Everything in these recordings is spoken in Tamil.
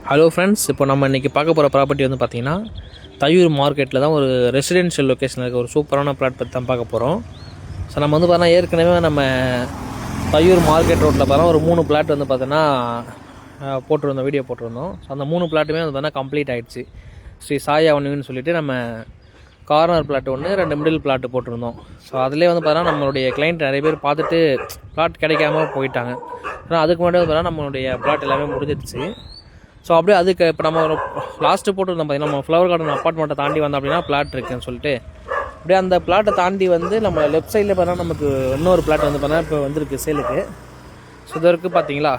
ஹலோ ஃப்ரெண்ட்ஸ், இப்போ நம்ம இன்றைக்கி பார்க்க போகிற ப்ராப்பர்ட்டி வந்து பார்த்திங்கன்னா தையூர் மார்க்கெட்டில் தான் ஒரு ரெசிடென்ஷியல் லொக்கேஷனில் இருக்க ஒரு சூப்பரான ப்ளாட் பற்றி தான் பார்க்க போகிறோம். ஸோ நம்ம வந்து பார்த்தீங்கன்னா ஏற்கனவே நம்ம தையூர் மார்க்கெட் ரோட்டில் பார்த்தா ஒரு 3 பிளாட் வந்து பார்த்தோன்னா போட்டிருந்தோம், வீடியோ போட்டிருந்தோம். ஸோ அந்த 3 பிளாட்டுமே வந்து பார்த்தீங்கன்னா கம்ப்ளீட் ஆகிடுச்சு. ஸ்ரீ சாய் அவென்யூன்னு சொல்லிட்டு நம்ம கார்னர் பிளாட் ஒன்று, 2 மிடில் பிளாட்டு போட்டிருந்தோம். ஸோ அதிலே வந்து பார்த்தீங்கன்னா நம்மளுடைய கிளைண்ட் நிறைய பேர் பார்த்துட்டு பிளாட் கிடைக்காம போயிட்டாங்க. ஆனால் அதுக்கு முன்னாடி வந்து பார்த்தீங்கன்னா நம்மளுடைய பிளாட் எல்லாமே முடிஞ்சிடுச்சு. ஸோ அப்படியே அதுக்கு இப்போ நம்ம லாஸ்ட்டு போட்டுருந்தோம் பார்த்திங்கன்னா, நம்ம ஃப்ளவர் கார்டன் அப்பார்ட்மெண்ட்டை தாண்டி வந்தோம் அப்படின்னா பிளாட் இருக்குதுன்னு சொல்லிட்டு, அப்படியே அந்த பிளாட்டை தாண்டி வந்து நம்ம லெஃப்ட் சைடில் பார்த்தீங்கன்னா நமக்கு இன்னொரு பிளாட் வந்து பார்த்தீங்கன்னா இப்போ வந்துருக்கு சேலுக்கு. ஸோ இதற்கு பார்த்தீங்களா,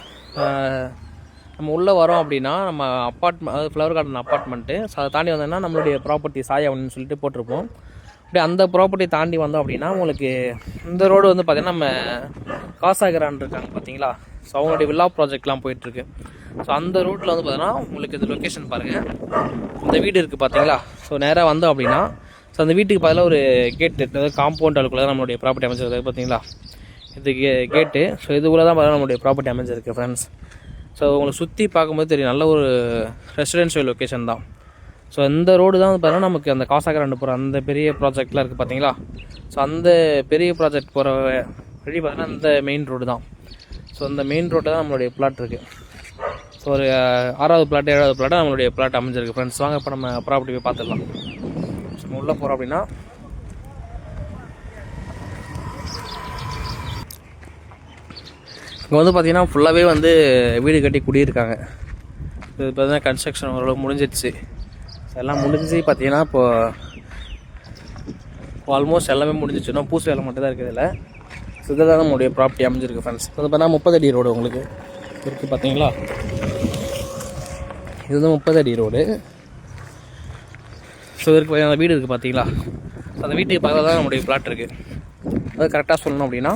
நம்ம உள்ளே வரோம் அப்படின்னா நம்ம அதாவது ஃப்ளவர் கார்டன் அப்பார்ட்மெண்ட்டு. ஸோ அதை தாண்டி வந்தோம்னா நம்மளுடைய ப்ராப்பர்ட்டி சாய் அவென்யூன்னு சொல்லிட்டு போட்டிருப்போம். அப்படியே அந்த ப்ராப்பர்ட்டி தாண்டி வந்தோம் அப்படின்னா உங்களுக்கு இந்த ரோடு வந்து பார்த்திங்கன்னா நம்ம காசாகிரான் இருக்காங்க பார்த்தீங்களா. ஸோ அவங்களுடைய வில்லா ப்ராஜெக்ட்லாம் போயிட்டுருக்கு. ஸோ அந்த ரூட்டில் வந்து பார்த்தீங்கன்னா உங்களுக்கு இந்த லொக்கேஷன் பாருங்கள், இந்த வீடு இருக்குது பார்த்தீங்களா. ஸோ நேராக வந்தோம் அப்படின்னா ஸோ அந்த வீட்டுக்கு பதிலாக ஒரு கேட்டு, அதாவது காம்பவுண்ட் அதுக்குள்ளே தான் நம்மளுடைய ப்ராப்பர்ட்டி அமைச்சிருக்கு பார்த்தீங்களா. இது கேட்டு. ஸோ இதுக்குள்ளே தான் பார்த்தீங்கன்னா நம்மளுடைய ப்ராப்பர்ட்டி அமைச்சிருக்கு ஃப்ரெண்ட்ஸ். ஸோ உங்களுக்கு சுற்றி பார்க்கும்போது தெரியும், நல்ல ஒரு ரெசிடென்ஷியல் லொக்கேஷன் தான். ஸோ இந்த ரோடு தான் வந்து பார்த்தீங்கன்னா நமக்கு அந்த காசாகிராண்டு போகிற அந்த பெரிய ப்ராஜெக்ட்லாம் இருக்குது பார்த்தீங்களா. ஸோ அந்த பெரிய ப்ராஜெக்ட் போகிற வழி பார்த்தீங்கன்னா இந்த மெயின் ரோடு தான். ஸோ இந்த மெயின் ரோட்டில் தான் நம்மளுடைய பிளாட் இருக்குது. ஸோ ஒரு 6வது பிளாட் 7வது பிளாட் நம்மளுடைய பிளாட் அமைஞ்சிருக்கு ஃப்ரெண்ட்ஸ். வாங்க இப்போ நம்ம ப்ராப்பர்ட்டி போய் பார்த்துடலாம். ஸோ நம்ம உள்ளே போகிறோம் அப்படின்னா இங்கே வந்து பார்த்திங்கன்னா ஃபுல்லாகவே வந்து வீடு கட்டி குடியிருக்காங்க. இது பார்த்தீங்கன்னா கன்ஸ்ட்ரக்ஷன் ஓரளவு முடிஞ்சிடுச்சு. ஸோ எல்லாம் முடிஞ்சு பார்த்திங்கன்னா இப்போது ஆல்மோஸ்ட் எல்லாமே முடிஞ்சிச்சு. இன்னும் பூசு வேலை மட்டும் தான் இருக்குது இதில். ஸோ இதை தான் நம்மளுடைய ப்ராப்பர்ட்டி அமைஞ்சிருக்கு ஃப்ரெண்ட்ஸ். இது பார்த்தீங்கன்னா 30 அடி ரோடு உங்களுக்கு இருக்குது பார்த்தீங்களா. இது வந்து 30 அடி ரோடு. ஸோ இதுக்கு அந்த வீடு இருக்குது பார்த்தீங்களா. ஸோ அந்த வீட்டுக்கு பக்கத்தில் தான் நம்மளுடைய பிளாட் இருக்குது. அது கரெக்டாக சொல்லணும் அப்படின்னா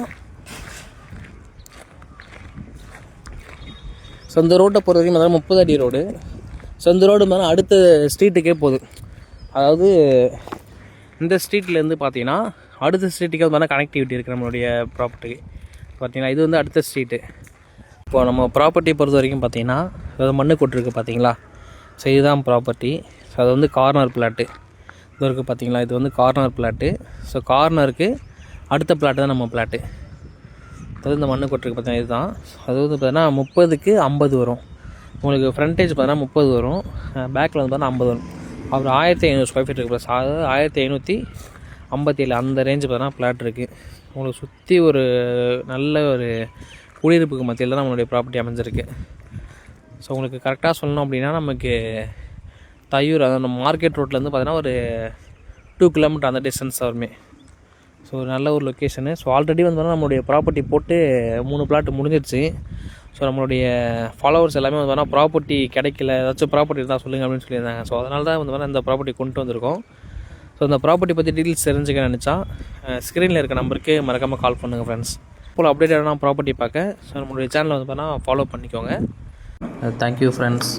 ஸோ இந்த ரோட்டை பொறுத்த வரைக்கும் பார்த்தா 30 அடி ரோடு. ஸோ இந்த ரோடு மேலே அடுத்த ஸ்ட்ரீட்டுக்கே போகுது. அதாவது இந்த ஸ்ட்ரீட்லேருந்து பார்த்தீங்கன்னா அடுத்த ஸ்ட்ரீட்டுக்கே வந்து கனெக்டிவிட்டி இருக்குது நம்மளுடைய ப்ராப்பர்ட்டிக்கு பார்த்தீங்கன்னா. இது வந்து அடுத்த ஸ்ட்ரீட்டு. இப்போ நம்ம ப்ராப்பர்ட்டி பொறுத்த வரைக்கும் பார்த்தீங்கன்னா அதாவது மண்ணு கொட்டிருக்கு பார்த்தீங்களா. ஸோ இதுதான் ப்ராப்பர்ட்டி. ஸோ அது வந்து கார்னர் பிளாட்டு இது இருக்குது பார்த்தீங்களா. இது வந்து கார்னர் பிளாட்டு. ஸோ கார்னருக்கு அடுத்த பிளாட்டு தான் நம்ம பிளாட்டு. அதாவது இந்த மண்ணு கொட்டிருக்கு பார்த்தீங்கன்னா இதுதான். அது வந்து பார்த்தீங்கன்னா 30க்கு 50 வரும் உங்களுக்கு. ஃப்ரண்டேஜ் பார்த்தீங்கன்னா 30 வரும், பேக்கில் வந்து பார்த்தீங்கன்னா 50 வரும். அவர் 1500 ஸ்கொயர் ஃபீட் இருக்குது ப்ளஸ். அதாவது 1557 அந்த ரேஞ்சு பார்த்தீங்கன்னா பிளாட் இருக்குது உங்களுக்கு. சுற்றி ஒரு நல்ல ஒரு குடியிருப்புக்கு மத்தியில் தான் நம்மளுடைய ப்ராப்பர்ட்டி அமைஞ்சிருக்கு. ஸோ உங்களுக்கு கரெக்டாக சொல்லணும் அப்படின்னா நமக்கு தையூர், அதாவது நம்ம மார்க்கெட் ரோட்லேருந்து பார்த்தீங்கன்னா ஒரு 2 கிலோமீட்டர் அந்த டிஸ்டன்ஸ் வருமே. ஸோ நல்ல ஒரு லொக்கேஷனு. ஸோ ஆல்ரெடி வந்து பார்த்தீங்கன்னா நம்மளுடைய ப்ராப்பர்ட்டி போட்டு 3 பிளாட் முடிஞ்சிடுச்சு. ஸோ நம்மளுடைய ஃபாலோவர்ஸ் எல்லாமே வந்து பார்த்தீங்கன்னா ப்ராப்பர்ட்டி கிடைக்கல, ஏதாச்சும் ப்ராப்பர்ட்டி இருந்தால் சொல்லுங்கள் அப்படின்னு சொல்லியிருந்தாங்க. ஸோ அதனால தான் வந்து பார்த்தீங்கன்னா இந்த ப்ராப்பர்ட்டி கொண்டு வந்திருக்கோம். ஸோ இந்த ப்ராப்பர்ட்டி பற்றி டீட்டெயில்ஸ் தெரிஞ்சுக்க நினச்சா ஸ்க்ரீனில் இருக்க நம்பருக்கு மறக்காமல் கால் பண்ணுங்கள் ஃப்ரெண்ட்ஸ். இப்போ அப்டேட்டடான ப்ராப்பர்ட்டி பார்க்க ஸோ நம்மளுடைய சேனலை வந்து பார்த்தீங்கன்னா ஃபாலோ பண்ணிக்கோங்க. Thank you friends.